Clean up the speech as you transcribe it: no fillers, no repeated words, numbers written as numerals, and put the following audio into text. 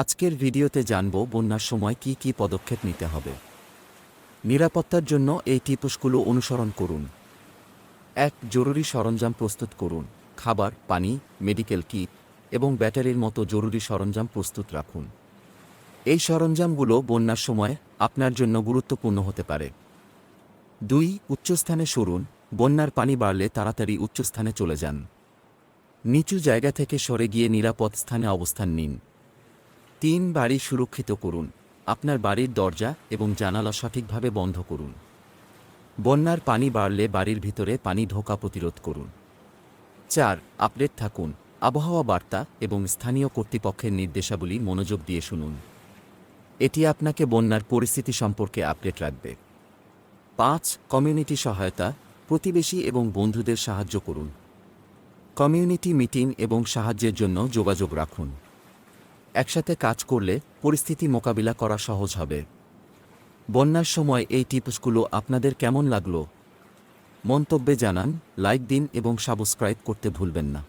আজকের ভিডিওতে জানব বন্যার সময় কি কি পদক্ষেপ নিতে হবে। নিরাপত্তার জন্য এই টিপসগুলো অনুসরণ করুন। ১. জরুরি সরঞ্জাম প্রস্তুত করুন। খাবার, পানি, মেডিকেল কিট এবং ব্যাটারির মতো জরুরি সরঞ্জাম প্রস্তুত রাখুন। এই সরঞ্জামগুলো বন্যার সময় আপনার জন্য গুরুত্বপূর্ণ হতে পারে। ২. উচ্চস্থানে সরুন। বন্যার পানি বাড়লে তাড়াতাড়ি উচ্চস্থানে চলে যান। নিচু জায়গা থেকে সরে গিয়ে নিরাপদ স্থানে অবস্থান নিন। ৩. বাড়ি সুরক্ষিত করুন। আপনার বাড়ির দরজা এবং জানালা সঠিকভাবে বন্ধ করুন। বন্যার পানি বাড়লে বাড়ির ভিতরে পানি ঢোকা প্রতিরোধ করুন। ৪. আপডেট থাকুন। আবহাওয়া বার্তা এবং স্থানীয় কর্তৃপক্ষের নির্দেশাবলী মনোযোগ দিয়ে শুনুন। এটি আপনাকে বন্যার পরিস্থিতি সম্পর্কে আপডেট রাখবে। ৫. কমিউনিটি সহায়তা। প্রতিবেশী এবং বন্ধুদের সাহায্য করুন। কমিউনিটি মিটিং এবং সাহায্যের জন্য যোগাযোগ রাখুন। একসাথে কাজ করলে পরিস্থিতি মোকাবিলা করা সহজ হবে। বন্যার সময় এই টিপসগুলো আপনাদের কেমন লাগলো? মন্তব্যে জানান, লাইক দিন এবং সাবস্ক্রাইব করতে ভুলবেন না।